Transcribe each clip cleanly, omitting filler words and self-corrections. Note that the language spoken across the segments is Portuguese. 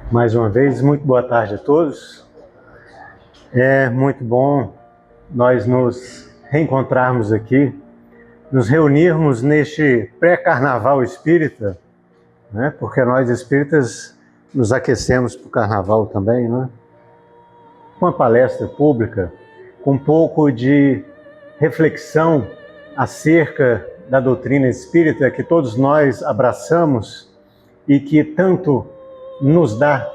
Mais uma vez, muito boa tarde a todos. É muito bom nós nos reencontrarmos aqui, nos reunirmos neste pré-carnaval espírita, né? Porque nós espíritas nos aquecemos para o carnaval também, né? Uma palestra pública, com um pouco de reflexão acerca da doutrina espírita que todos nós abraçamos e que tanto nos dá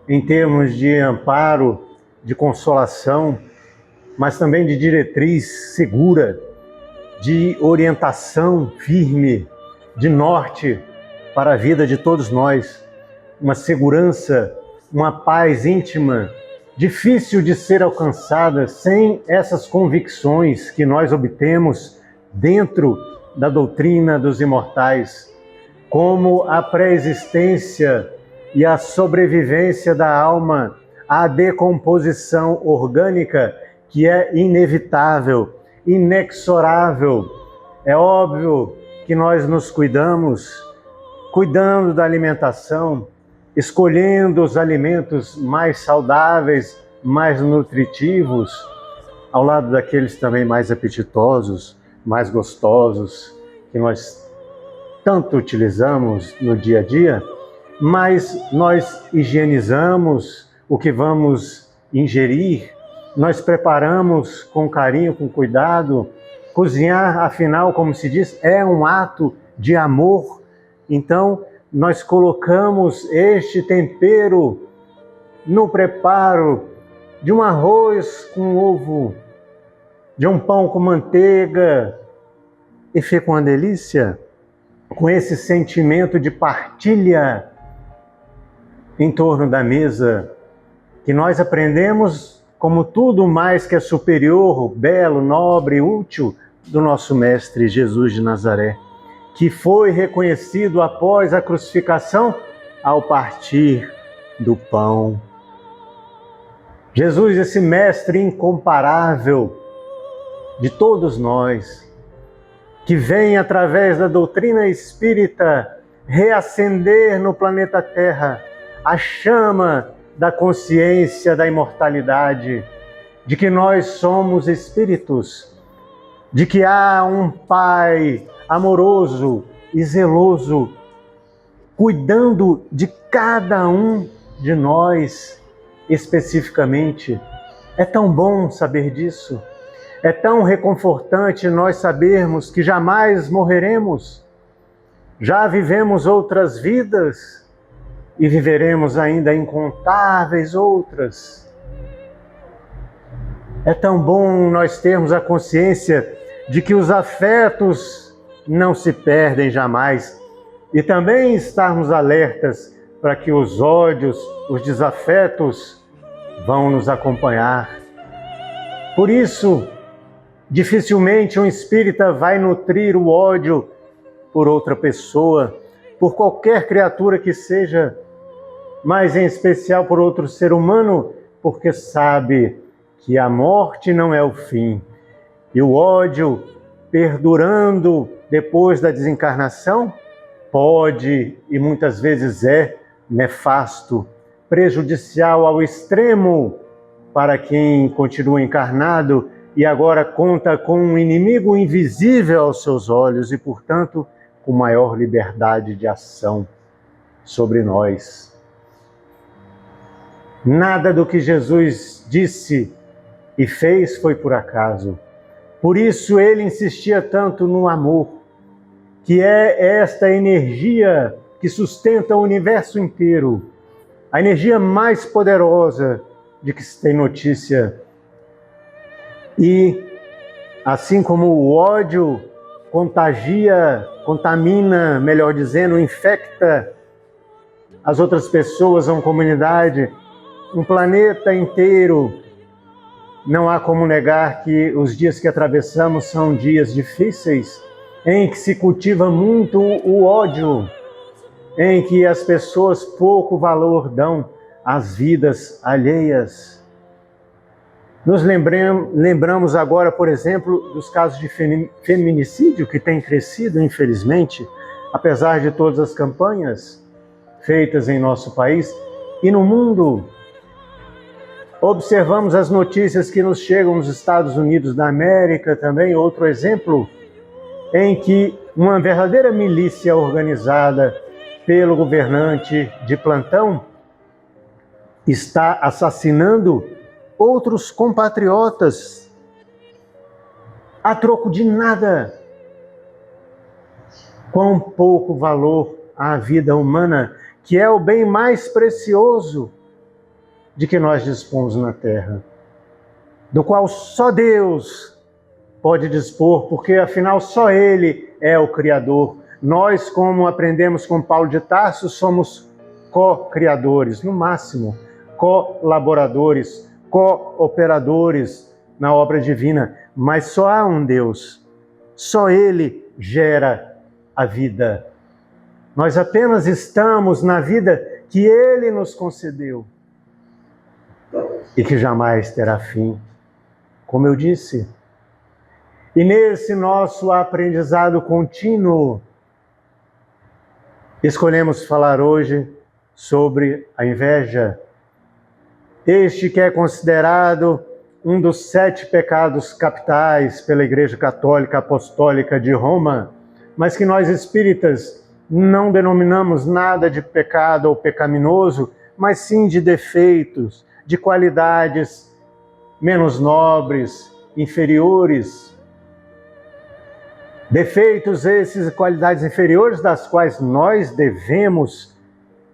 em termos de amparo, de consolação, mas também de diretriz segura, de orientação firme, de norte para a vida de todos nós, uma segurança, uma paz íntima, difícil de ser alcançada sem essas convicções que nós obtemos dentro da doutrina dos imortais, como a pré-existência e a sobrevivência da alma à decomposição orgânica, que é inevitável, inexorável. É óbvio que nós nos cuidamos, cuidando da alimentação, escolhendo os alimentos mais saudáveis, mais nutritivos, ao lado daqueles também mais apetitosos, mais gostosos, que nós tanto utilizamos no dia a dia, mas nós higienizamos o que vamos ingerir, nós preparamos com carinho, com cuidado. Cozinhar, afinal, como se diz, é um ato de amor. Então, nós colocamos este tempero no preparo de um arroz com ovo, de um pão com manteiga, e fica uma delícia, com esse sentimento de partilha em torno da mesa, que nós aprendemos como tudo mais que é superior, belo, nobre, útil do nosso Mestre Jesus de Nazaré, que foi reconhecido após a crucificação ao partir do pão. Jesus, esse Mestre incomparável de todos nós, que vem através da doutrina espírita reacender no planeta Terra a chama da consciência da imortalidade, de que nós somos espíritos, de que há um Pai amoroso e zeloso, cuidando de cada um de nós especificamente. É tão bom saber disso. É tão reconfortante nós sabermos que jamais morreremos. Já vivemos outras vidas e viveremos ainda incontáveis outras. É tão bom nós termos a consciência de que os afetos não se perdem jamais e também estarmos alertas para que os ódios, os desafetos vão nos acompanhar. Por isso, dificilmente um espírita vai nutrir o ódio por outra pessoa, por qualquer criatura que seja, mas em especial por outro ser humano, porque sabe que a morte não é o fim. E o ódio, perdurando depois da desencarnação, pode e muitas vezes é nefasto, prejudicial ao extremo para quem continua encarnado e agora conta com um inimigo invisível aos seus olhos e, portanto, com maior liberdade de ação sobre nós. Nada do que Jesus disse e fez foi por acaso. Por isso ele insistia tanto no amor, que é esta energia que sustenta o universo inteiro, a energia mais poderosa de que se tem notícia. E assim como o ódio contamina, melhor dizendo, infecta as outras pessoas, uma comunidade, um planeta inteiro, não há como negar que os dias que atravessamos são dias difíceis, em que se cultiva muito o ódio, em que as pessoas pouco valor dão às vidas alheias. Nos lembramos agora, por exemplo, dos casos de feminicídio que têm crescido, infelizmente, apesar de todas as campanhas feitas em nosso país, E no mundo, observamos as notícias que nos chegam nos Estados Unidos da América também, outro exemplo, em que uma verdadeira milícia organizada pelo governante de plantão está assassinando outros compatriotas a troco de nada. Quão pouco valor à vida humana, que é o bem mais precioso de que nós dispomos na terra, do qual só Deus pode dispor, porque afinal só Ele é o Criador. Nós, como aprendemos com Paulo de Tarso, somos co-criadores, no máximo, colaboradores, cooperadores na obra divina, mas só há um Deus, só Ele gera a vida. Nós apenas estamos na vida que Ele nos concedeu e que jamais terá fim, como eu disse. E nesse nosso aprendizado contínuo, escolhemos falar hoje sobre a inveja. Este que é considerado um dos 7 pecados capitais pela Igreja Católica Apostólica de Roma, mas que nós espíritas não denominamos nada de pecado ou pecaminoso, mas sim de defeitos, de qualidades menos nobres, inferiores. Defeitos esses e qualidades inferiores das quais nós devemos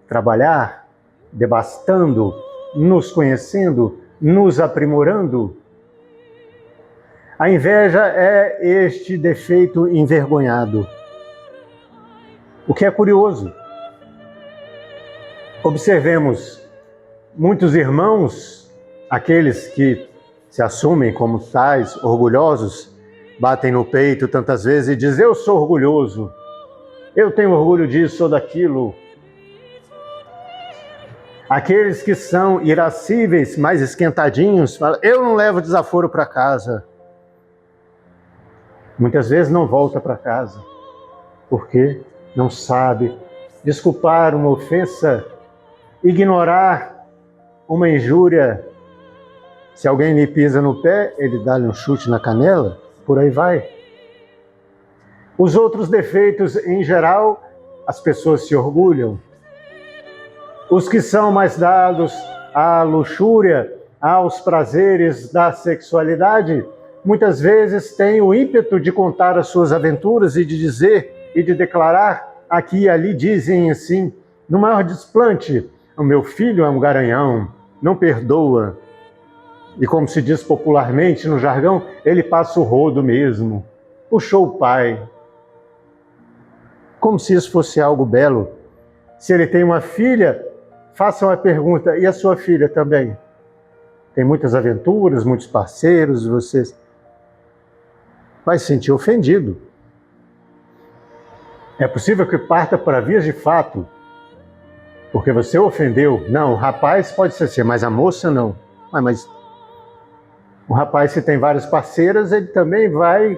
trabalhar, devastando, nos conhecendo, nos aprimorando. A inveja é este defeito envergonhado. O que é curioso, observemos muitos irmãos, aqueles que se assumem como tais, orgulhosos, batem no peito tantas vezes e dizem: eu sou orgulhoso, eu tenho orgulho disso ou daquilo. Aqueles que são irascíveis, mais esquentadinhos, falam: eu não levo desaforo para casa. Muitas vezes não volta para casa, porque não sabe desculpar uma ofensa, ignorar uma injúria. Se alguém lhe pisa no pé, ele dá-lhe um chute na canela, por aí vai. Os outros defeitos, em geral, as pessoas se orgulham. Os que são mais dados à luxúria, aos prazeres da sexualidade, muitas vezes têm o ímpeto de contar as suas aventuras e de dizer e de declarar, aqui e ali dizem assim, no maior desplante: o meu filho é um garanhão, não perdoa. E como se diz popularmente no jargão, ele passa o rodo mesmo, puxou o pai. Como se isso fosse algo belo. Se ele tem uma filha, façam a pergunta: e a sua filha também? Tem muitas aventuras, muitos parceiros, você vai se sentir ofendido. É possível que parta para vias de fato, porque você ofendeu. Não, o rapaz pode ser assim, mas a moça não. Mas o rapaz, se tem várias parceiras, ele também vai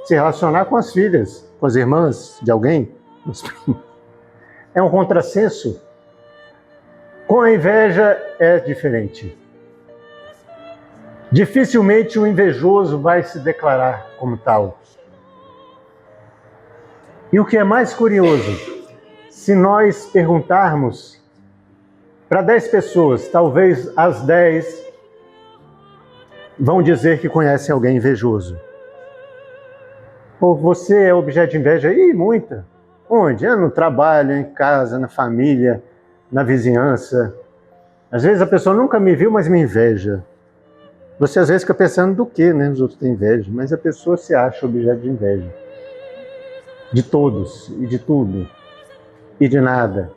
se relacionar com as filhas, com as irmãs de alguém. É um contrassenso. Com a inveja é diferente. Dificilmente o invejoso vai se declarar como tal. E o que é mais curioso, se nós perguntarmos para 10 pessoas, talvez as 10 vão dizer que conhecem alguém invejoso. Ou você é objeto de inveja? Ih, muita. Onde? No trabalho, em casa, na família, na vizinhança. Às vezes a pessoa nunca me viu, mas me inveja. Você às vezes fica pensando do que, né? Os outros têm inveja, mas a pessoa se acha objeto de inveja. De todos, e de tudo, e de nada.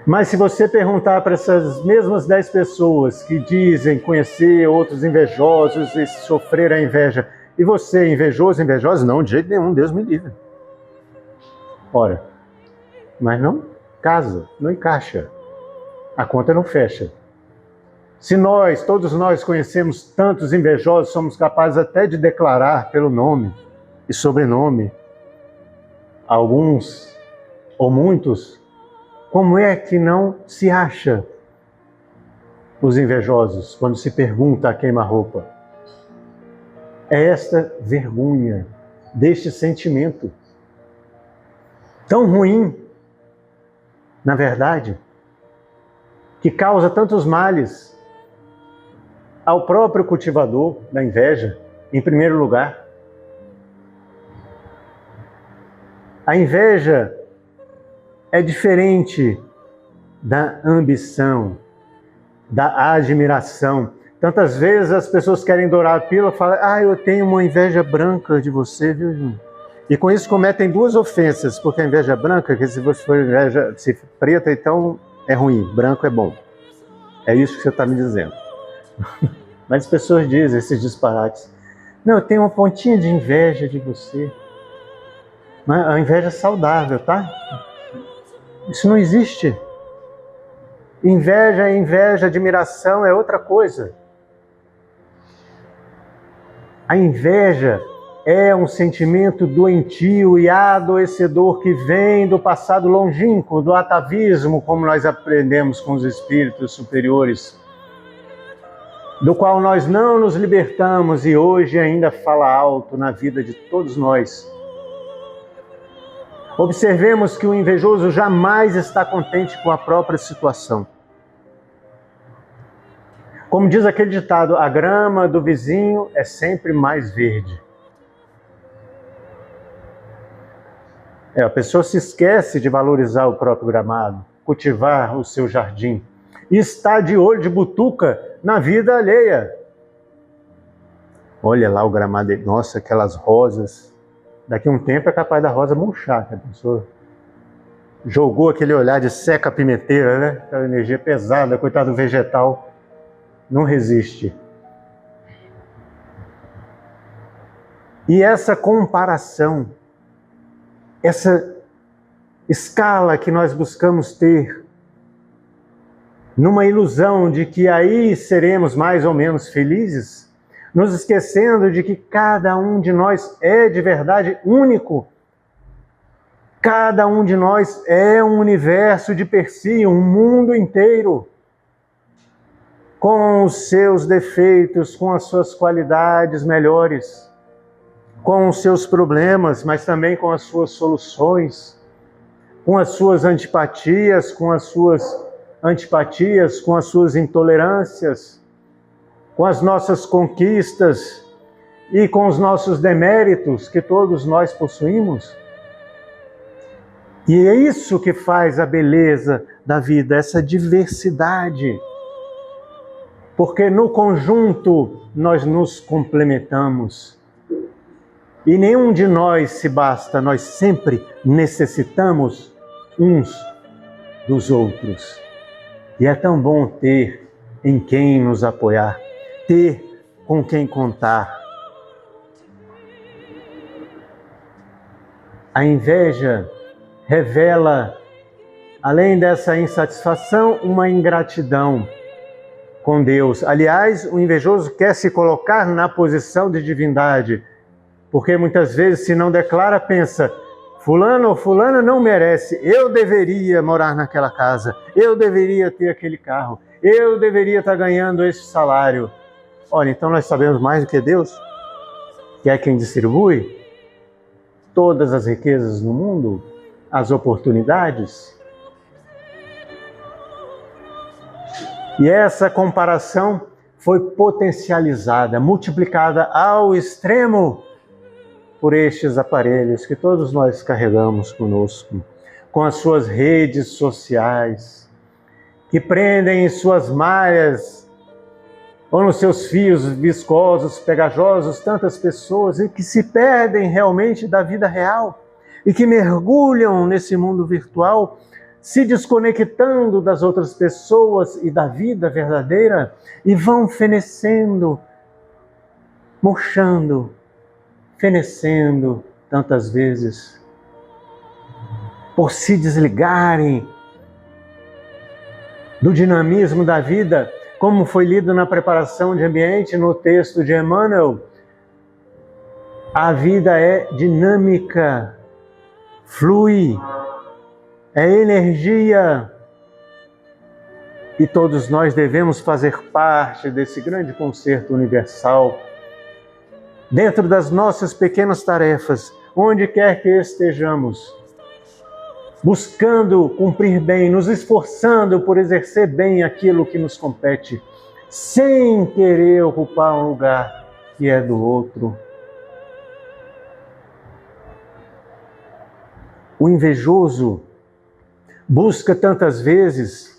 Mas se você perguntar para essas mesmas 10 pessoas que dizem conhecer outros invejosos e sofrer a inveja, e você, invejoso, invejosa? Não, de jeito nenhum, Deus me livre. Ora, mas não casa, não encaixa. A conta não fecha. Se nós, todos nós conhecemos tantos invejosos, somos capazes até de declarar pelo nome e sobrenome alguns ou muitos, Como é que não se acha os invejosos quando se pergunta a queima-roupa? É esta vergonha deste sentimento tão ruim, na verdade, que causa tantos males ao próprio cultivador da inveja, em primeiro lugar. A inveja é diferente da ambição, da admiração. Tantas vezes as pessoas querem dourar a pílula e falam: eu tenho uma inveja branca de você, viu, Júnior? E com isso cometem duas ofensas, porque a inveja branca, que se você for inveja se preta, então é ruim, branco é bom. É isso que você está me dizendo. Mas as pessoas dizem esses disparates. Não, eu tenho uma pontinha de inveja de você. Mas a inveja é saudável, tá? Isso não existe. Inveja é inveja, admiração é outra coisa. A inveja é um sentimento doentio e adoecedor que vem do passado longínquo, do atavismo, como nós aprendemos com os espíritos superiores, do qual nós não nos libertamos e hoje ainda fala alto na vida de todos nós. Observemos que o invejoso jamais está contente com a própria situação. Como diz aquele ditado, a grama do vizinho é sempre mais verde. A pessoa se esquece de valorizar o próprio gramado, cultivar o seu jardim, e está de olho de butuca na vida alheia. Olha lá o gramado, nossa, aquelas rosas. Daqui a um tempo é capaz da rosa murchar, que a pessoa jogou aquele olhar de seca-pimenteira, né? Aquela energia pesada, coitado do vegetal, não resiste. E essa comparação, essa escala que nós buscamos ter, numa ilusão de que aí seremos mais ou menos felizes, nos esquecendo de que cada um de nós é de verdade único. Cada um de nós é um universo de per si, um mundo inteiro, com os seus defeitos, com as suas qualidades melhores, com os seus problemas, mas também com as suas soluções, com as suas antipatias, com as suas intolerâncias, com as nossas conquistas e com os nossos deméritos que todos nós possuímos. E é isso que faz a beleza da vida, essa diversidade. Porque no conjunto nós nos complementamos. E nenhum de nós se basta, nós sempre necessitamos uns dos outros. E é tão bom ter em quem nos apoiar, ter com quem contar. A inveja revela, além dessa insatisfação, uma ingratidão com Deus. Aliás, o invejoso quer se colocar na posição de divindade, porque muitas vezes, se não declara, pensa: fulano ou fulana não merece, eu deveria morar naquela casa, eu deveria ter aquele carro, eu deveria estar ganhando esse salário. Olha, então nós sabemos mais do que Deus, que é quem distribui todas as riquezas no mundo, as oportunidades. E essa comparação foi potencializada, multiplicada ao extremo por estes aparelhos que todos nós carregamos conosco, com as suas redes sociais, que prendem em suas malhas ou nos seus fios viscosos, pegajosos, tantas pessoas e que se perdem realmente da vida real e que mergulham nesse mundo virtual, se desconectando das outras pessoas e da vida verdadeira e vão fenecendo, murchando, fenecendo tantas vezes, por se desligarem do dinamismo da vida, como foi lido na preparação de ambiente no texto de Emmanuel. A vida é dinâmica, flui, é energia. E todos nós devemos fazer parte desse grande concerto universal, dentro das nossas pequenas tarefas, onde quer que estejamos, buscando cumprir bem, nos esforçando por exercer bem aquilo que nos compete, sem querer ocupar um lugar que é do outro. O invejoso busca tantas vezes,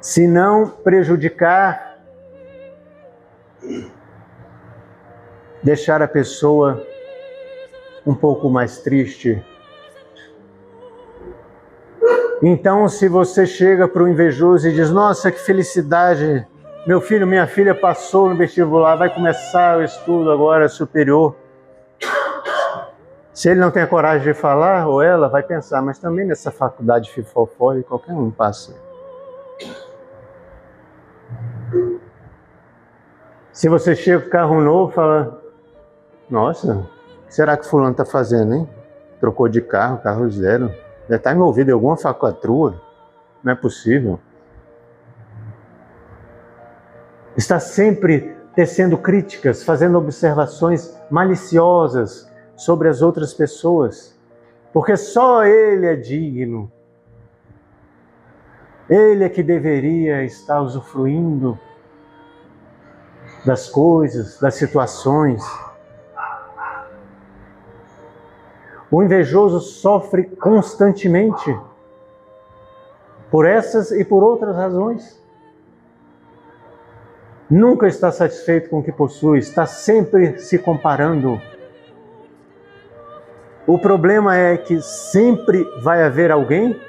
se não prejudicar, deixar a pessoa um pouco mais triste. Então, se você chega para o invejoso e diz: nossa, que felicidade, meu filho, minha filha passou no vestibular, vai começar o estudo agora superior. Se ele não tem a coragem de falar, ou ela vai pensar: mas também nessa faculdade fifofó, qualquer um passa. Se você chega com carro novo e fala: nossa, o que será que fulano está fazendo, hein? Trocou de carro, carro zero. Deve estar envolvido em alguma falcatrua. Não é possível. Está sempre tecendo críticas, fazendo observações maliciosas sobre as outras pessoas. Porque só ele é digno. Ele é que deveria estar usufruindo das coisas, das situações. O invejoso sofre constantemente por essas e por outras razões. Nunca está satisfeito com o que possui, está sempre se comparando. O problema é que sempre vai haver alguém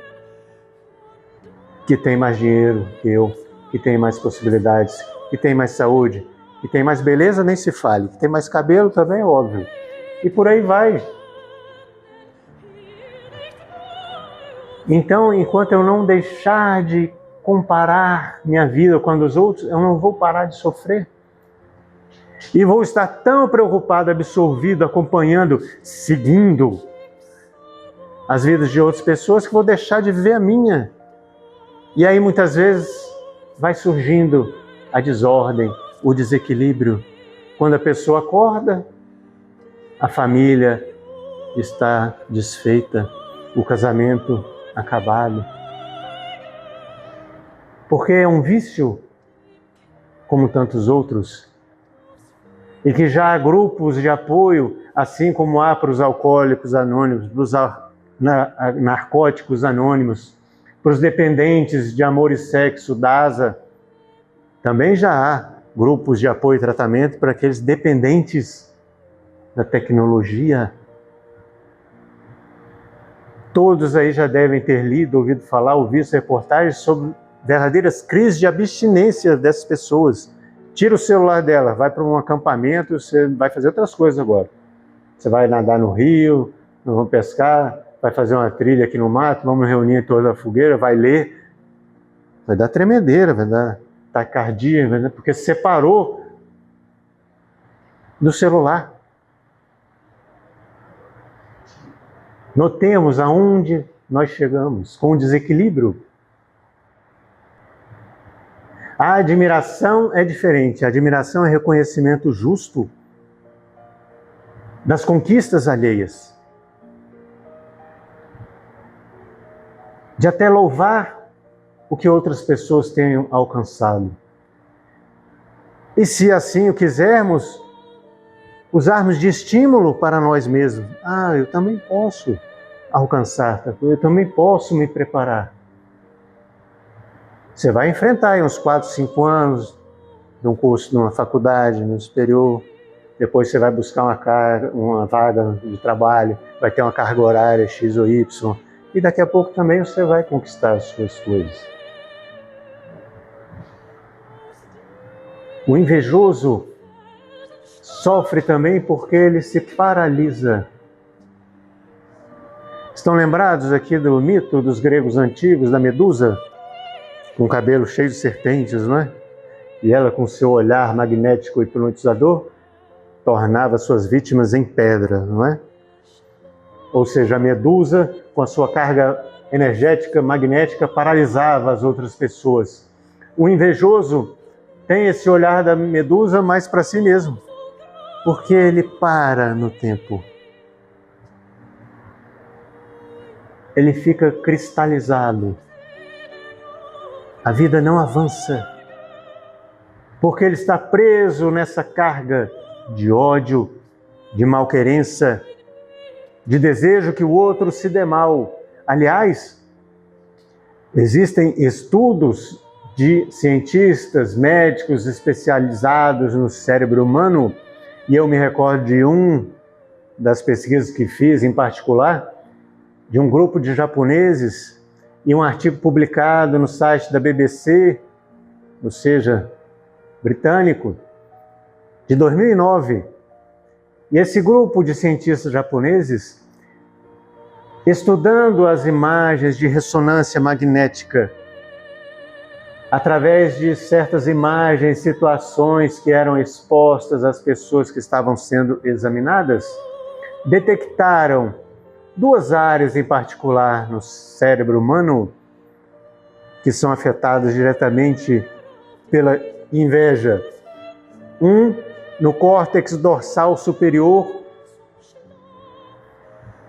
que tem mais dinheiro que eu, que tem mais possibilidades, que tem mais saúde, que tem mais beleza, nem se fale, que tem mais cabelo também é óbvio. E por aí vai. Então, enquanto eu não deixar de comparar minha vida com a dos outros, eu não vou parar de sofrer. E vou estar tão preocupado, absorvido, acompanhando, seguindo as vidas de outras pessoas, que vou deixar de viver a minha. E aí, muitas vezes, vai surgindo a desordem, o desequilíbrio. Quando a pessoa acorda, a família está desfeita, o casamento acabado. Porque é um vício, como tantos outros, e que já há grupos de apoio, assim como há para os alcoólicos anônimos, para os narcóticos anônimos, para os dependentes de amor e sexo da ASA, também já há grupos de apoio e tratamento para aqueles dependentes da tecnologia. Todos aí já devem ter lido, ouvido falar, ou visto reportagens sobre verdadeiras crises de abstinência dessas pessoas. Tira o celular dela, vai para um acampamento, você vai fazer outras coisas agora. Você vai nadar no rio, vamos pescar, vai fazer uma trilha aqui no mato, vamos reunir em torno da fogueira, vai ler. Vai dar tremedeira, vai dar taquicardia, porque se separou do celular. Notemos aonde nós chegamos com o desequilíbrio. A admiração é diferente. A admiração é reconhecimento justo das conquistas alheias. De até louvar o que outras pessoas tenham alcançado. E se assim o quisermos, usarmos de estímulo para nós mesmos. Eu também posso alcançar, eu também posso me preparar. Você vai enfrentar aí uns 4, 5 anos de um curso numa faculdade, no superior. Depois você vai buscar uma vaga de trabalho, vai ter uma carga horária X ou Y. E daqui a pouco também você vai conquistar as suas coisas. O invejoso sofre também porque ele se paralisa. Estão lembrados aqui do mito dos gregos antigos, da Medusa? Com o cabelo cheio de serpentes, não é? E ela, com seu olhar magnético e hipnotizador, tornava suas vítimas em pedra, não é? ou seja, a medusa, com a sua carga energética, magnética, paralisava as outras pessoas. O invejoso tem esse olhar da medusa mais para si mesmo, porque ele para no tempo. Ele fica cristalizado. A vida não avança, porque ele está preso nessa carga de ódio, de malquerença, de desejo que o outro se dê mal. Aliás, existem estudos de cientistas, médicos especializados no cérebro humano, e eu me recordo de das pesquisas que fiz em particular, de um grupo de japoneses, e um artigo publicado no site da BBC, ou seja, britânico, de 2009. E esse grupo de cientistas japoneses, estudando as imagens de ressonância magnética, através de certas imagens, situações que eram expostas às pessoas que estavam sendo examinadas, detectaram duas áreas em particular no cérebro humano que são afetadas diretamente pela inveja. No córtex dorsal superior,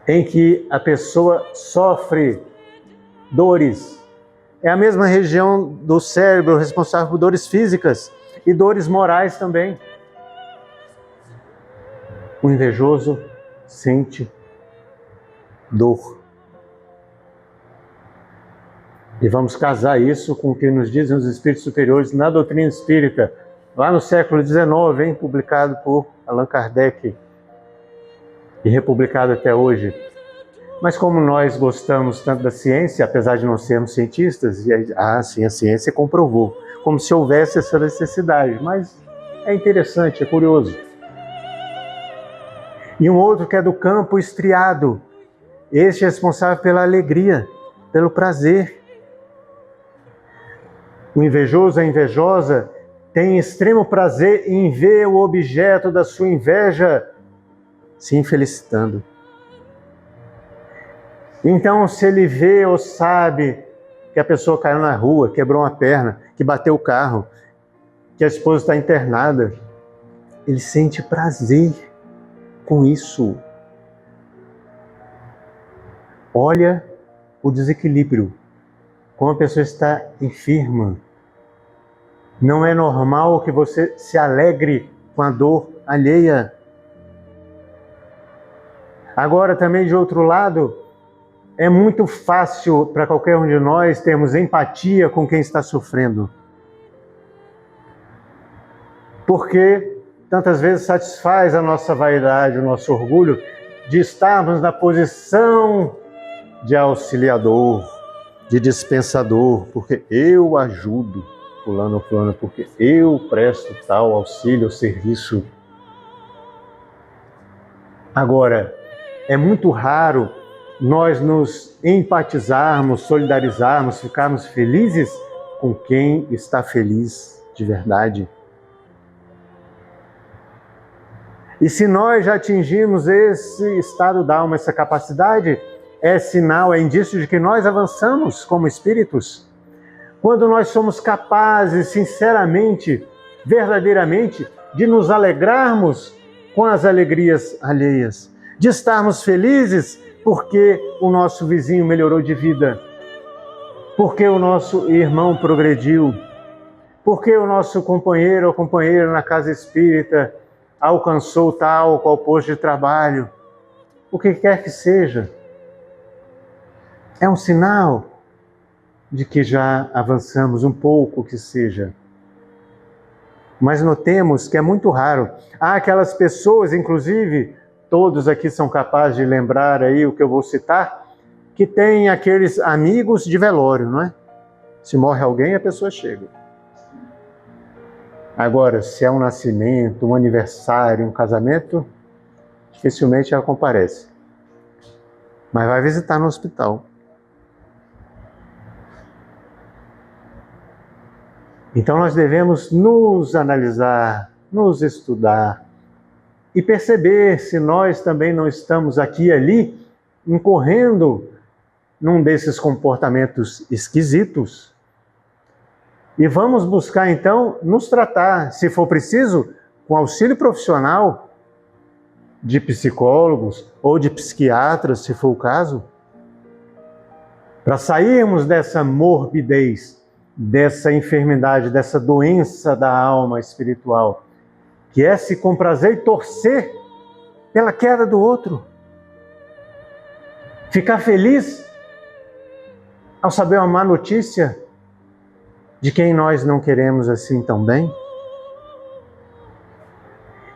em que a pessoa sofre dores. É a mesma região do cérebro responsável por dores físicas e dores morais também. O invejoso sente dor. E vamos casar isso com o que nos dizem os espíritos superiores na doutrina espírita, lá no século XIX, publicado por Allan Kardec e republicado até hoje. Mas como nós gostamos tanto da ciência, apesar de não sermos cientistas, sim, a ciência comprovou, como se houvesse essa necessidade, mas é interessante, é curioso. E um outro que é do campo estriado, este é responsável pela alegria, pelo prazer. O invejoso, a invejosa, tem extremo prazer em ver o objeto da sua inveja se infelicitando. Então, se ele vê ou sabe que a pessoa caiu na rua, quebrou uma perna, que bateu o carro, que a esposa está internada, ele sente prazer com isso. Olha o desequilíbrio, como a pessoa está enferma. Não é normal que você se alegre com a dor alheia. Agora, também, de outro lado, é muito fácil para qualquer um de nós termos empatia com quem está sofrendo. Porque tantas vezes satisfaz a nossa vaidade, o nosso orgulho, de estarmos na posição de auxiliador, de dispensador, porque eu ajudo fulano ou fulana, porque eu presto tal auxílio ou serviço. Agora, é muito raro nós nos empatizarmos, solidarizarmos, ficarmos felizes com quem está feliz de verdade. E se nós já atingimos esse estado da alma, essa capacidade, é sinal, é indício de que nós avançamos como espíritos. Quando nós somos capazes, sinceramente, verdadeiramente, de nos alegrarmos com as alegrias alheias, de estarmos felizes porque o nosso vizinho melhorou de vida, porque o nosso irmão progrediu, porque o nosso companheiro ou companheira na casa espírita alcançou tal ou qual posto de trabalho, o que quer que seja. É um sinal de que já avançamos um pouco, que seja. Mas notemos que é muito raro. Há aquelas pessoas, inclusive, todos aqui são capazes de lembrar aí o que eu vou citar, que tem aqueles amigos de velório, não é? Se morre alguém, a pessoa chega. Agora, se é um nascimento, um aniversário, um casamento, dificilmente ela comparece. Mas vai visitar no hospital. Então nós devemos nos analisar, nos estudar e perceber se nós também não estamos aqui e ali incorrendo num desses comportamentos esquisitos. E vamos buscar, então, nos tratar, se for preciso, com auxílio profissional de psicólogos ou de psiquiatras, se for o caso, para sairmos dessa morbidez, dessa enfermidade, dessa doença da alma espiritual, que é se comprazer e torcer pela queda do outro. Ficar feliz ao saber uma má notícia de quem nós não queremos assim tão bem.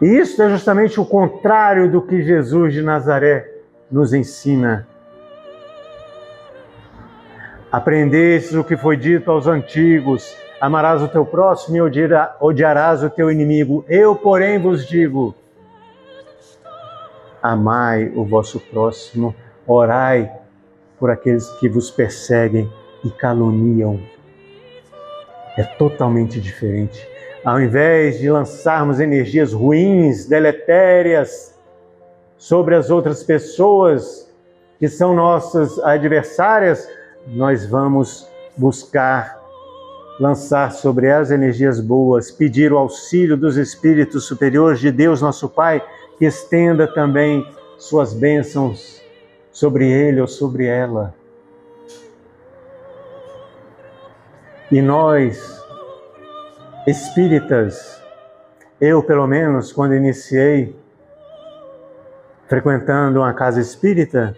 E isso é justamente o contrário do que Jesus de Nazaré nos ensina. Aprendestes o que foi dito aos antigos: amarás o teu próximo e odiarás o teu inimigo. Eu, porém, vos digo: amai o vosso próximo, orai por aqueles que vos perseguem e caluniam. É totalmente diferente. Ao invés de lançarmos energias ruins, deletérias sobre as outras pessoas que são nossas adversárias, nós vamos buscar lançar sobre elas energias boas, pedir o auxílio dos Espíritos superiores de Deus, nosso Pai, que estenda também suas bênçãos sobre ele ou sobre ela. E nós, espíritas, eu pelo menos, quando iniciei frequentando uma casa espírita,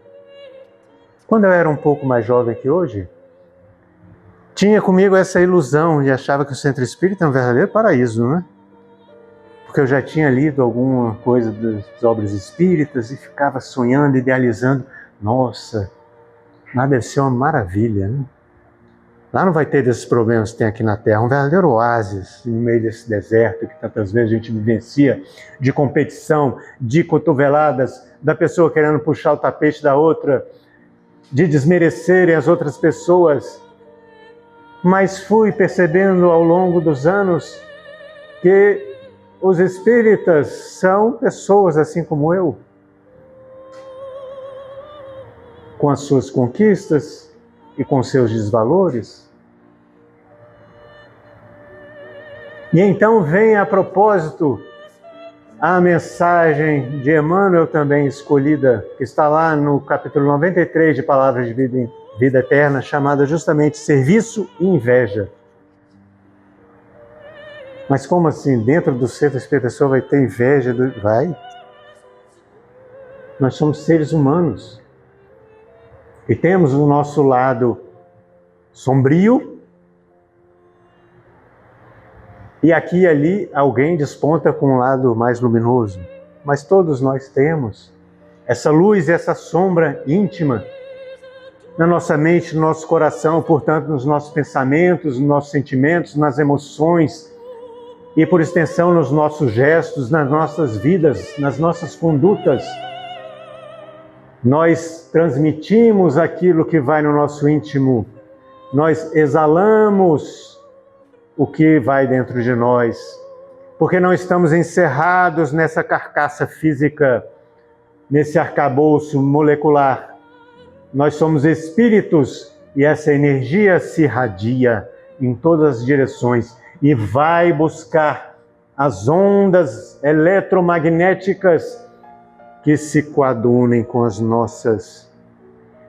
quando eu era um pouco mais jovem que hoje, tinha comigo essa ilusão e achava que o centro espírita é um verdadeiro paraíso, não é? Porque eu já tinha lido alguma coisa das obras espíritas e ficava sonhando, idealizando. Nossa, lá deve ser uma maravilha, né? Lá não vai ter desses problemas que tem aqui na Terra, um verdadeiro oásis no meio desse deserto que tantas vezes a gente vivencia, de competição, de cotoveladas, da pessoa querendo puxar o tapete da outra, de desmerecerem as outras pessoas. Mas fui percebendo ao longo dos anos que os espíritas são pessoas assim como eu, com as suas conquistas e com seus desvalores. E então vem a propósito a mensagem de Emmanuel, também escolhida, que está lá no capítulo 93 de Palavras de Vida Eterna, chamada justamente Serviço e Inveja. Mas como assim? Dentro do centro espírita a pessoa vai ter inveja? Vai. Nós somos seres humanos. E temos o nosso lado sombrio. E aqui e ali alguém desponta com um lado mais luminoso. Mas todos nós temos essa luz e essa sombra íntima na nossa mente, no nosso coração, portanto, nos nossos pensamentos, nos nossos sentimentos, nas emoções e, por extensão, nos nossos gestos, nas nossas vidas, nas nossas condutas. Nós transmitimos aquilo que vai no nosso íntimo, nós exalamos o que vai dentro de nós, porque não estamos encerrados nessa carcaça física, nesse arcabouço molecular. Nós somos espíritos e essa energia se irradia em todas as direções e vai buscar as ondas eletromagnéticas que se coadunem com as nossas.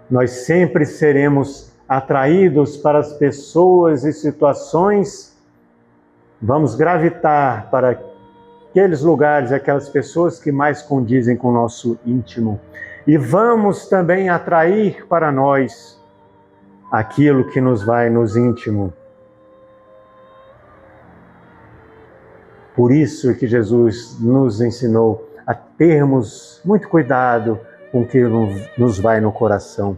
Nós sempre seremos atraídos para as pessoas e situações, vamos gravitar para aqueles lugares, aquelas pessoas que mais condizem com o nosso íntimo. E vamos também atrair para nós aquilo que nos vai nos íntimo. Por isso que Jesus nos ensinou a termos muito cuidado com o que nos vai no coração.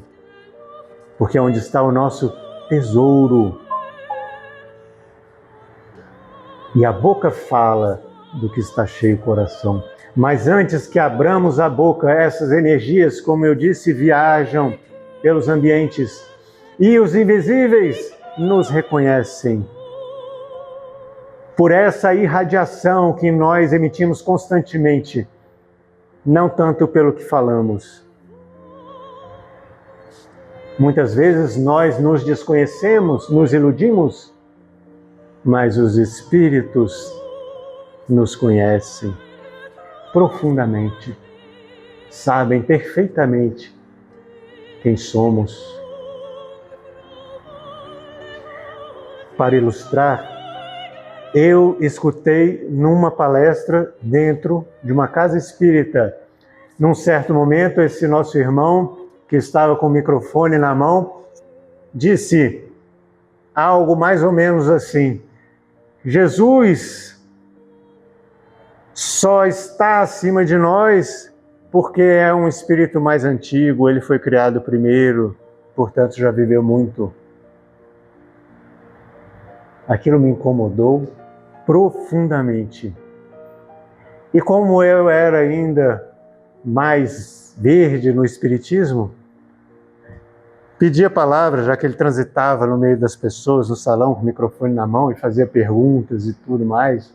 Porque é onde está o nosso tesouro. E a boca fala do que está cheio o coração. Mas antes que abramos a boca, essas energias, como eu disse, viajam pelos ambientes. E os invisíveis nos reconhecem por essa irradiação que nós emitimos constantemente, não tanto pelo que falamos. Muitas vezes nós nos desconhecemos, nos iludimos, mas os Espíritos nos conhecem profundamente, sabem perfeitamente quem somos. Para ilustrar, eu escutei numa palestra dentro de uma casa espírita, num certo momento, esse nosso irmão, que estava com o microfone na mão, disse algo mais ou menos assim: Jesus só está acima de nós porque é um espírito mais antigo, ele foi criado primeiro, portanto já viveu muito. Aquilo me incomodou profundamente. E como eu era ainda mais verde no espiritismo, pedi a palavra, já que ele transitava no meio das pessoas, no salão, com o microfone na mão e fazia perguntas e tudo mais.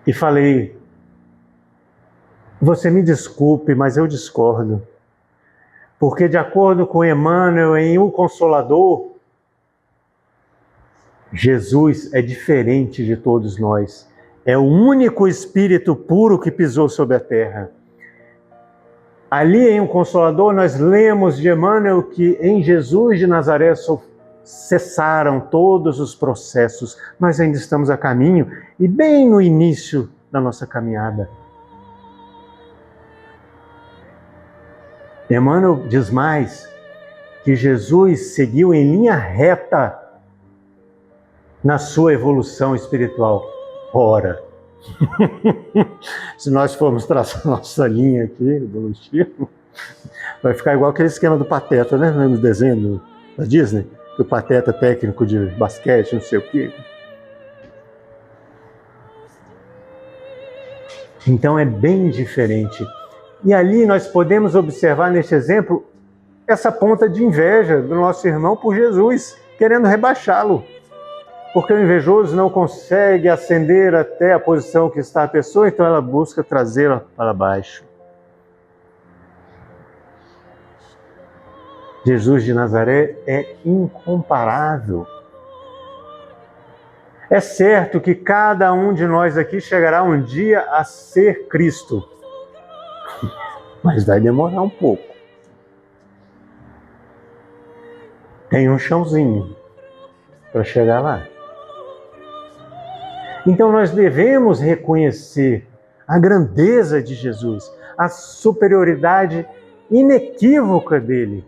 E falei: você me desculpe, mas eu discordo. Porque de acordo com Emmanuel em O Consolador, Jesus é diferente de todos nós. É o único espírito puro que pisou sobre a terra. Ali em O Consolador nós lemos de Emmanuel que em Jesus de Nazaré cessaram todos os processos. Nós ainda estamos a caminho e bem no início da nossa caminhada. Emmanuel diz mais, que Jesus seguiu em linha reta na sua evolução espiritual. Ora, se nós formos traçar nossa linha aqui, evolutiva, vai ficar igual aquele esquema do Pateta, né? No desenho da Disney, que o Pateta técnico de basquete, não sei o quê. Então é bem diferente. E ali nós podemos observar neste exemplo essa ponta de inveja do nosso irmão por Jesus, querendo rebaixá-lo. Porque o invejoso não consegue ascender até a posição que está a pessoa, então ela busca trazê-la para baixo. Jesus de Nazaré é incomparável. É certo que cada um de nós aqui chegará um dia a ser Cristo, mas vai demorar um pouco. Tem um chãozinho para chegar lá. Então nós devemos reconhecer a grandeza de Jesus, a superioridade inequívoca dele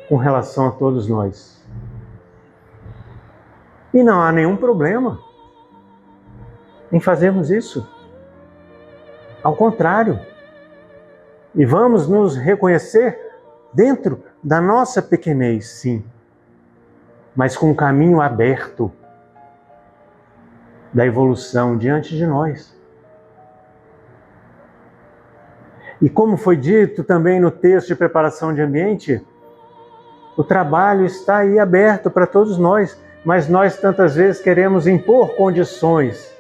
com relação a todos nós. E não há nenhum problema em fazermos isso. Ao contrário. E vamos nos reconhecer dentro da nossa pequenez, sim, mas com um caminho aberto da evolução diante de nós. E como foi dito também no texto de preparação de ambiente, o trabalho está aí aberto para todos nós, mas nós tantas vezes queremos impor condições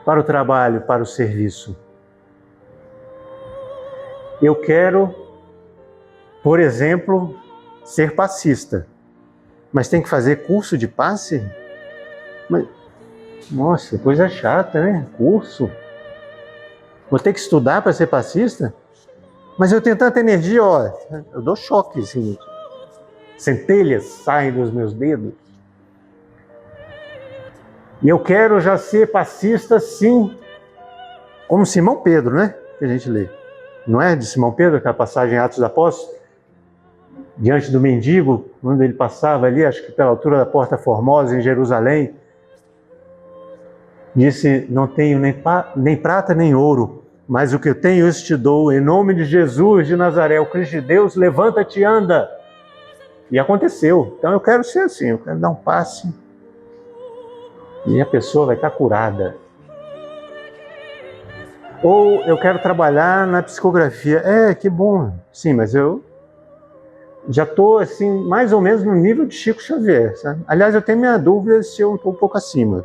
para o trabalho, para o serviço. Eu quero, por exemplo, ser passista, mas tem que fazer curso de passe? Mas, nossa, coisa chata, né? Curso. Vou ter que estudar para ser passista? Mas eu tenho tanta energia, ó, eu dou choque, assim. Centelhas saem dos meus dedos. E eu quero já ser passista, sim, como Simão Pedro, né? Que a gente lê. Não é de Simão Pedro, aquela passagem em Atos dos Apóstolos? Diante do mendigo, quando ele passava ali, acho que pela altura da Porta Formosa, em Jerusalém, disse: não tenho nem prata nem ouro, mas o que eu tenho eu te dou, em nome de Jesus de Nazaré, o Cristo de Deus, levanta-te e anda. E aconteceu. Então eu quero ser assim, eu quero dar um passe e a pessoa vai estar curada. Ou eu quero trabalhar na psicografia. Que bom, sim, mas eu já estou assim, mais ou menos no nível de Chico Xavier, sabe? Aliás, eu tenho minha dúvida se eu estou um pouco acima.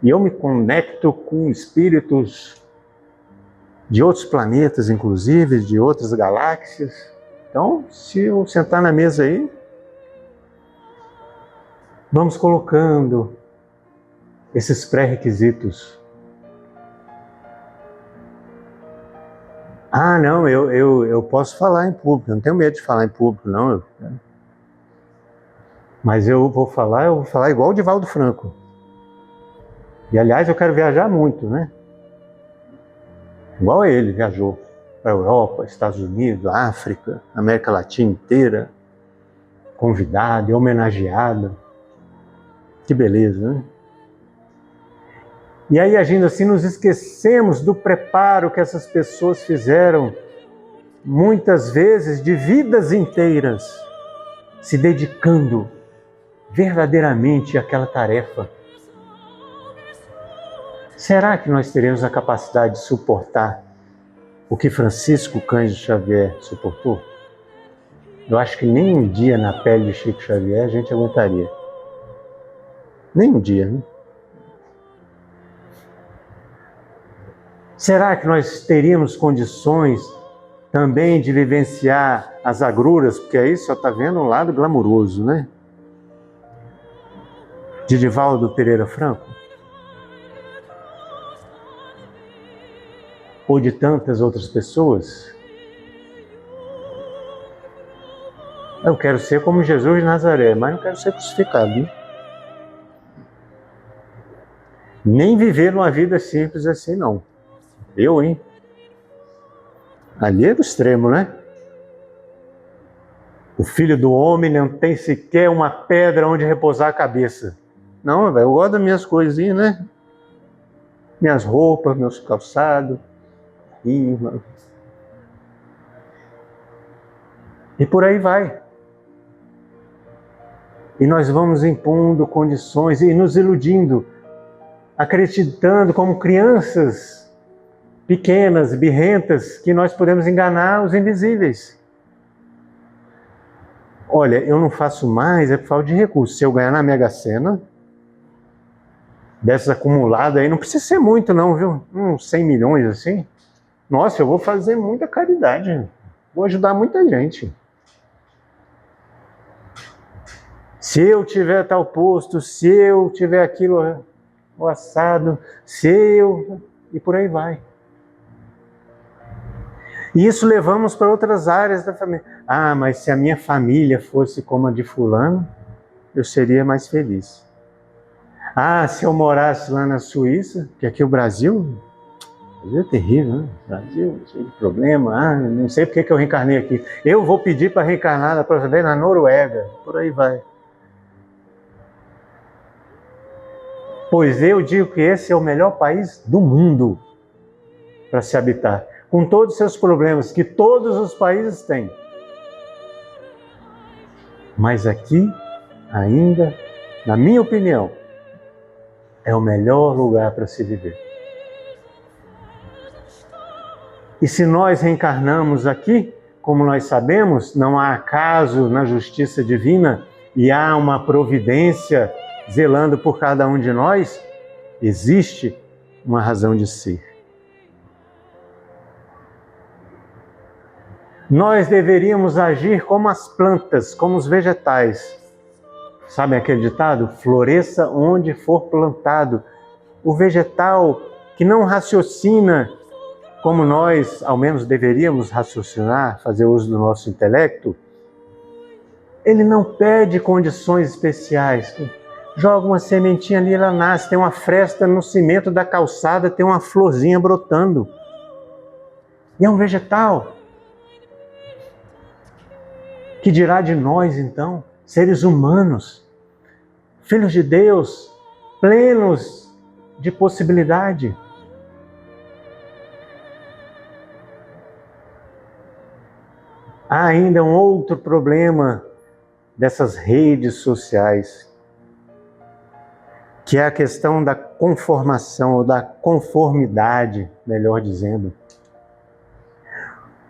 E eu me conecto com espíritos de outros planetas, inclusive, de outras galáxias. Então, se eu sentar na mesa aí, vamos colocando esses pré-requisitos. Ah, não, eu posso falar em público, eu não tenho medo de falar em público, não. Mas eu vou falar igual o Divaldo Franco. E, aliás, eu quero viajar muito, né? Igual ele viajou para a Europa, Estados Unidos, África, América Latina inteira, convidado e homenageado. Que beleza, né? E aí, agindo assim, nos esquecemos do preparo que essas pessoas fizeram, muitas vezes de vidas inteiras, se dedicando verdadeiramente àquela tarefa. Será que nós teremos a capacidade de suportar o que Francisco Cândido Xavier suportou? Eu acho que nem um dia na pele de Chico Xavier a gente aguentaria. Nem um dia, né? Será que nós teríamos condições também de vivenciar as agruras? Porque aí só está vendo um lado glamuroso, né? De Divaldo Pereira Franco? Ou de tantas outras pessoas? Eu quero ser como Jesus de Nazaré, mas não quero ser crucificado, hein? Nem viver uma vida simples assim, não. Eu, hein? Ali é do extremo, né? O Filho do Homem não tem sequer uma pedra onde repousar a cabeça. Não, velho, eu gosto das minhas coisinhas, né? Minhas roupas, meus calçados. E por aí vai. E nós vamos impondo condições e nos iludindo, acreditando como crianças pequenas, birrentas, que nós podemos enganar os invisíveis. Olha, eu não faço mais, é por falta de recursos. Se eu ganhar na Mega Sena, dessas acumuladas aí, não precisa ser muito não, viu? Uns 100 milhões assim. Nossa, eu vou fazer muita caridade. Vou ajudar muita gente. Se eu tiver tal posto, se eu tiver aquilo o assado, se eu... E por aí vai. E isso levamos para outras áreas da família. Ah, mas se a minha família fosse como a de fulano, eu seria mais feliz. Ah, se eu morasse lá na Suíça, que aqui o Brasil é terrível, né? Brasil, cheio de problema. Ah, não sei porque que eu reencarnei aqui. Eu vou pedir para reencarnar da próxima vez na Noruega. Por aí vai. Pois eu digo que esse é o melhor país do mundo para se habitar. Com todos os seus problemas, que todos os países têm. Mas aqui, ainda, na minha opinião, é o melhor lugar para se viver. E se nós reencarnamos aqui, como nós sabemos, não há acaso na justiça divina e há uma providência zelando por cada um de nós, existe uma razão de ser. Nós deveríamos agir como as plantas, como os vegetais. Sabem aquele ditado? Floresça onde for plantado. O vegetal que não raciocina como nós, ao menos, deveríamos raciocinar, fazer uso do nosso intelecto, ele não pede condições especiais. Joga uma sementinha ali, ela nasce, tem uma fresta no cimento da calçada, tem uma florzinha brotando. E é um vegetal. Que dirá de nós, então, seres humanos, filhos de Deus, plenos de possibilidade? Há ainda um outro problema dessas redes sociais, que é a questão da conformação, ou da conformidade, melhor dizendo.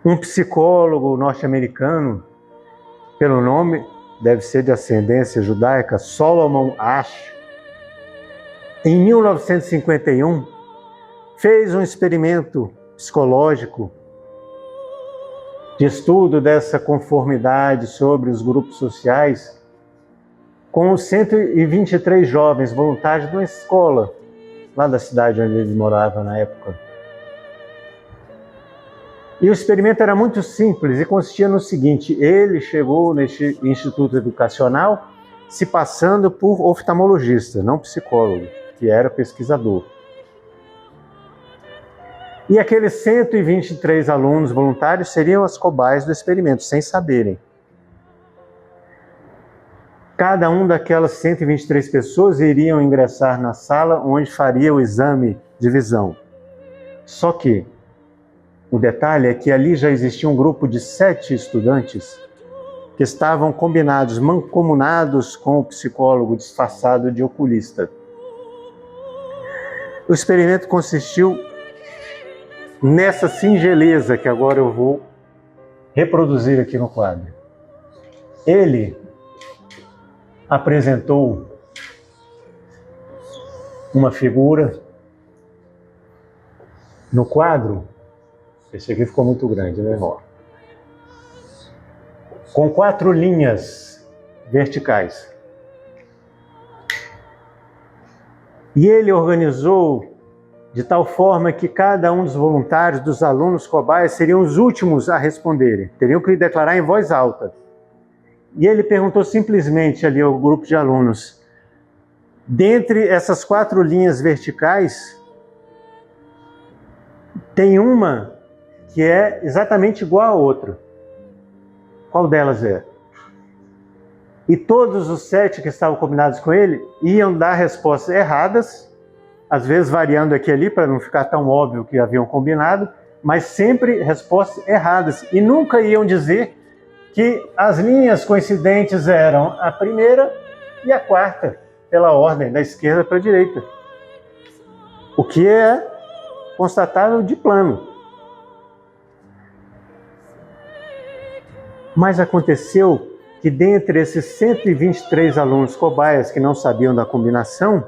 Um psicólogo norte-americano, pelo nome, deve ser de ascendência judaica, Solomon Asch, em 1951, fez um experimento psicológico, de estudo dessa conformidade sobre os grupos sociais, com os 123 jovens voluntários de uma escola, lá da cidade onde eles moravam na época. E o experimento era muito simples e consistia no seguinte: ele chegou neste instituto educacional se passando por oftalmologista, não psicólogo, que era pesquisador. E aqueles 123 alunos voluntários seriam as cobaias do experimento, sem saberem. Cada um daquelas 123 pessoas iriam ingressar na sala onde faria o exame de visão. Só que o detalhe é que ali já existia um grupo de 7 estudantes que estavam combinados, mancomunados com o psicólogo disfarçado de oculista. O experimento consistiu nessa singeleza que agora eu vou reproduzir aqui no quadro. Ele apresentou uma figura no quadro. Esse aqui ficou muito grande, né, irmão? Com 4 linhas verticais. E ele organizou de tal forma que cada um dos voluntários, dos alunos cobaias, seriam os últimos a responderem. Teriam que declarar em voz alta. E ele perguntou simplesmente ali ao grupo de alunos: dentre essas 4 linhas verticais, tem uma que é exatamente igual à outra. Qual delas é? E todos os 7 que estavam combinados com ele iam dar respostas erradas, às vezes variando aqui e ali para não ficar tão óbvio que haviam combinado, mas sempre respostas erradas. E nunca iam dizer que as linhas coincidentes eram a primeira e a quarta, pela ordem, da esquerda para a direita. O que é constatável de plano. Mas aconteceu que dentre esses 123 alunos cobaias que não sabiam da combinação,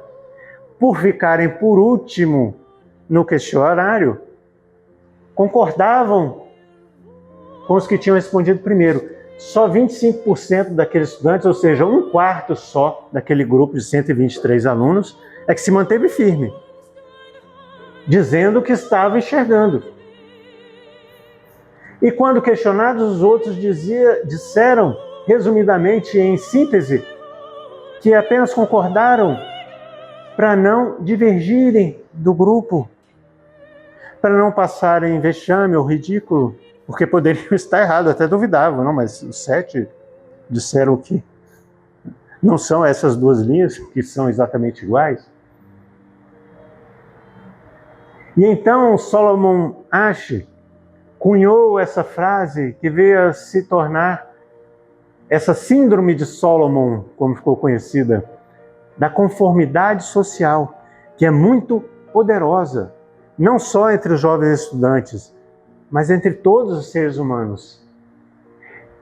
por ficarem por último no questionário, concordavam com os que tinham respondido primeiro. Só 25% daqueles estudantes, ou seja, 1/4 só daquele grupo de 123 alunos, é que se manteve firme, dizendo que estava enxergando. E quando questionados, os outros disseram, resumidamente, em síntese, que apenas concordaram para não divergirem do grupo, para não passarem vexame ou ridículo, porque poderiam estar errados, até duvidavam, não, mas os 7 disseram que não são essas 2 linhas, que são exatamente iguais. E então Solomon Asch cunhou essa frase que veio a se tornar essa síndrome de Solomon, como ficou conhecida, da conformidade social, que é muito poderosa, não só entre os jovens estudantes, mas entre todos os seres humanos.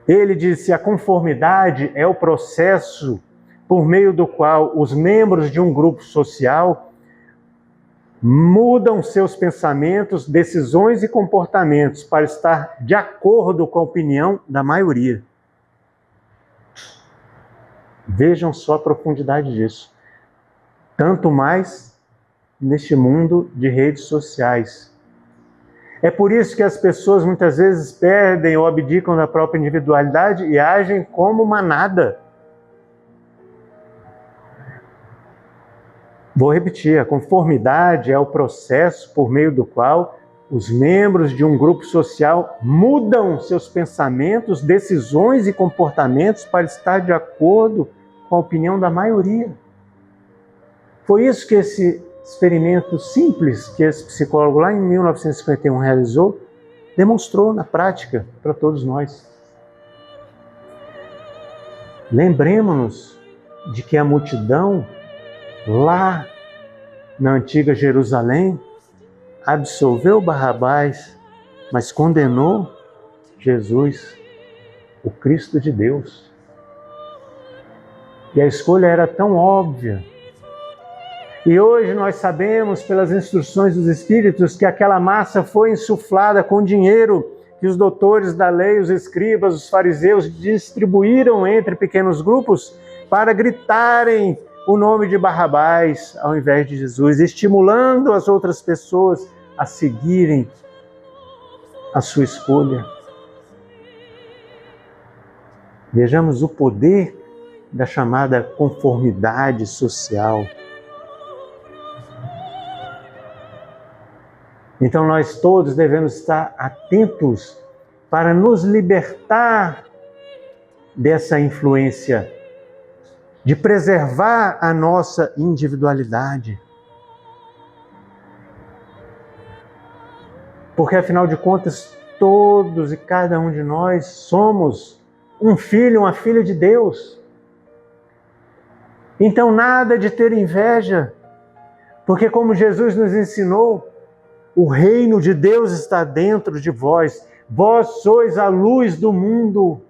Ele disse: a conformidade é o processo por meio do qual os membros de um grupo social mudam seus pensamentos, decisões e comportamentos para estar de acordo com a opinião da maioria. Vejam só a profundidade disso. Tanto mais neste mundo de redes sociais. É por isso que as pessoas muitas vezes perdem ou abdicam da própria individualidade e agem como manada. Vou repetir, a conformidade é o processo por meio do qual os membros de um grupo social mudam seus pensamentos, decisões e comportamentos para estar de acordo com a opinião da maioria. Foi isso que esse experimento simples que esse psicólogo lá em 1951 realizou, demonstrou na prática para todos nós. Lembremos-nos de que a multidão lá na antiga Jerusalém absolveu Barrabás, mas condenou Jesus, o Cristo de Deus. E a escolha era tão óbvia. E hoje nós sabemos, pelas instruções dos Espíritos, que aquela massa foi insuflada com dinheiro que os doutores da lei, os escribas, os fariseus distribuíram entre pequenos grupos para gritarem o nome de Barrabás ao invés de Jesus, estimulando as outras pessoas a seguirem a sua escolha. Vejamos o poder da chamada conformidade social. Então nós todos devemos estar atentos para nos libertar dessa influência, de preservar a nossa individualidade. Porque afinal de contas, todos e cada um de nós somos um filho, uma filha de Deus. Então nada de ter inveja, porque como Jesus nos ensinou, o reino de Deus está dentro de vós. Vós sois a luz do mundo.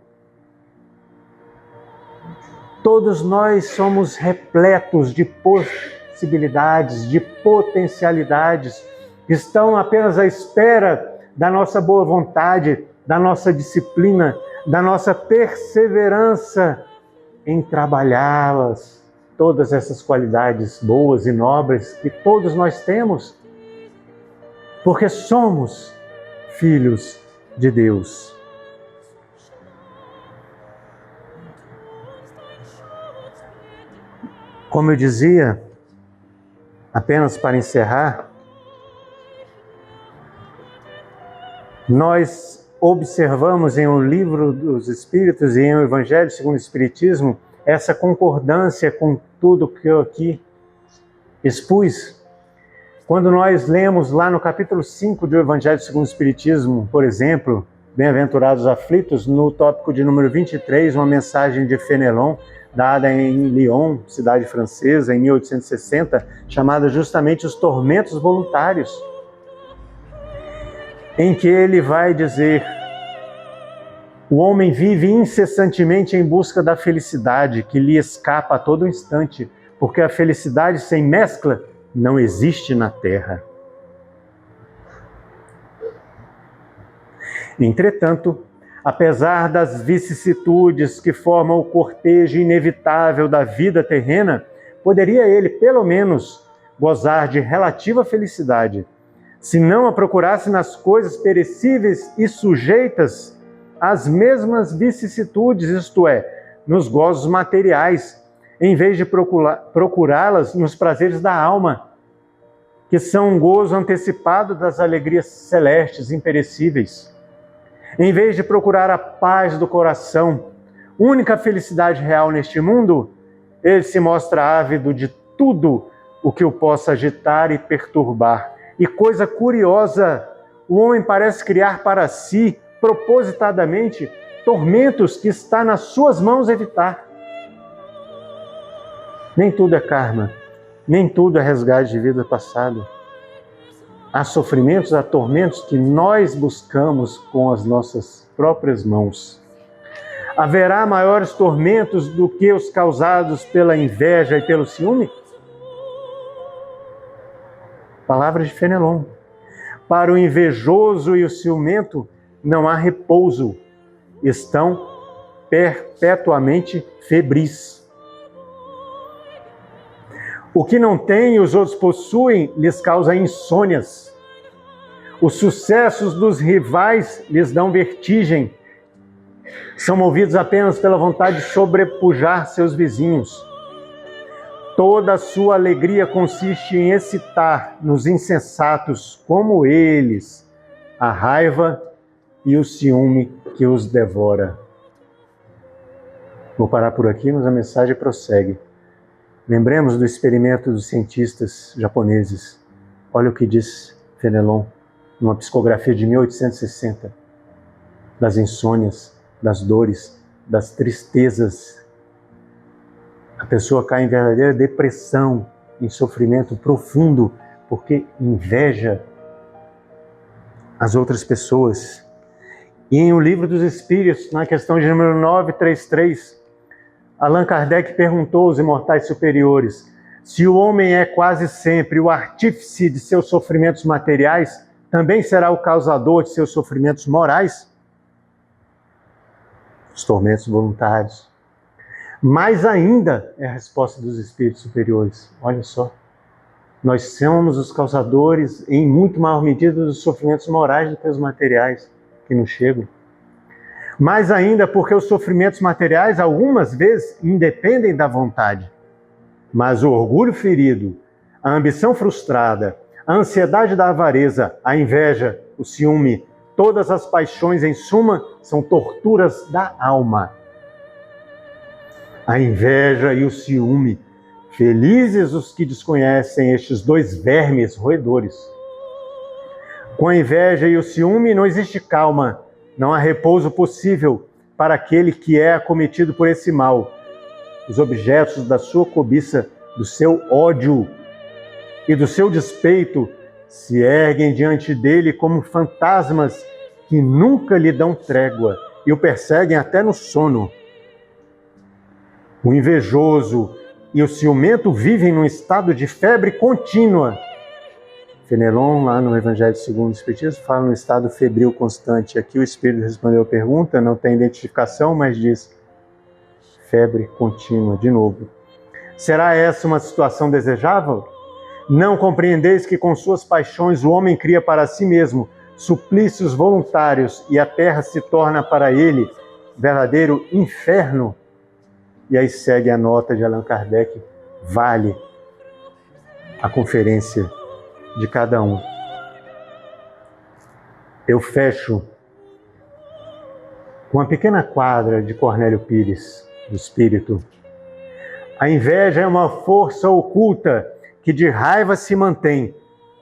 Todos nós somos repletos de possibilidades, de potencialidades, que estão apenas à espera da nossa boa vontade, da nossa disciplina, da nossa perseverança em trabalhá-las. Todas essas qualidades boas e nobres que todos nós temos, porque somos filhos de Deus. Como eu dizia, apenas para encerrar, nós observamos em O Livro dos Espíritos e em O Evangelho segundo o Espiritismo essa concordância com tudo que eu aqui expus. Quando nós lemos lá no capítulo 5 do Evangelho segundo o Espiritismo, por exemplo, Bem-aventurados aflitos, no tópico de número 23, uma mensagem de Fenelon, dada em Lyon, cidade francesa, em 1860, chamada justamente Os Tormentos Voluntários, em que ele vai dizer: o homem vive incessantemente em busca da felicidade que lhe escapa a todo instante, porque a felicidade sem mescla não existe na terra. Entretanto, apesar das vicissitudes que formam o cortejo inevitável da vida terrena, poderia ele, pelo menos, gozar de relativa felicidade, se não a procurasse nas coisas perecíveis e sujeitas às mesmas vicissitudes, isto é, nos gozos materiais, em vez de procurá-las nos prazeres da alma, que são um gozo antecipado das alegrias celestes imperecíveis. Em vez de procurar a paz do coração, única felicidade real neste mundo, ele se mostra ávido de tudo o que o possa agitar e perturbar. E coisa curiosa, o homem parece criar para si, propositadamente, tormentos que está nas suas mãos evitar. Nem tudo é karma, nem tudo é resgate de vida passada. Há sofrimentos, há tormentos que nós buscamos com as nossas próprias mãos. Haverá maiores tormentos do que os causados pela inveja e pelo ciúme? Palavras de Fenelon. Para o invejoso e o ciumento não há repouso, estão perpetuamente febris. O que não tem e os outros possuem lhes causa insônias. Os sucessos dos rivais lhes dão vertigem. São movidos apenas pela vontade de sobrepujar seus vizinhos. Toda a sua alegria consiste em excitar nos insensatos como eles a raiva e o ciúme que os devora. Vou parar por aqui, mas a mensagem prossegue. Lembremos do experimento dos cientistas japoneses. Olha o que diz Fenelon, numa psicografia de 1860, das insônias, das dores, das tristezas. A pessoa cai em verdadeira depressão, em sofrimento profundo, porque inveja as outras pessoas. E em O Livro dos Espíritos, na questão de número 933, Allan Kardec perguntou aos imortais superiores: Se o homem é quase sempre o artífice de seus sofrimentos materiais, também será o causador de seus sofrimentos morais, os tormentos voluntários. Mais ainda é a resposta dos espíritos superiores. Olha só, nós somos os causadores, em muito maior medida, dos sofrimentos morais do que os materiais que nos chegam. Mais ainda porque os sofrimentos materiais, algumas vezes, independem da vontade. Mas o orgulho ferido, a ambição frustrada, a ansiedade da avareza, a inveja, o ciúme, todas as paixões, em suma, são torturas da alma. A inveja e o ciúme, felizes os que desconhecem estes dois vermes roedores. Com a inveja e o ciúme não existe calma, não há repouso possível para aquele que é acometido por esse mal. Os objetos da sua cobiça, do seu ódio e do seu despeito se erguem diante dele como fantasmas que nunca lhe dão trégua e o perseguem até no sono. O invejoso e o ciumento vivem num estado de febre contínua. Fenelon, lá no Evangelho segundo o Espiritismo, fala no estado febril constante. Aqui o Espírito respondeu a pergunta, não tem identificação, mas diz febre contínua, de novo. Será essa uma situação desejável? Não compreendeis que com suas paixões o homem cria para si mesmo suplícios voluntários e a terra se torna para ele verdadeiro inferno? E aí segue a nota de Allan Kardec, vale a conferência de cada um. Eu fecho com uma pequena quadra de Cornélio Pires, do Espírito. A inveja é uma força oculta que de raiva se mantém,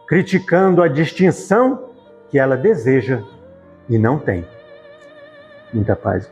criticando a distinção que ela deseja e não tem. Muita paz.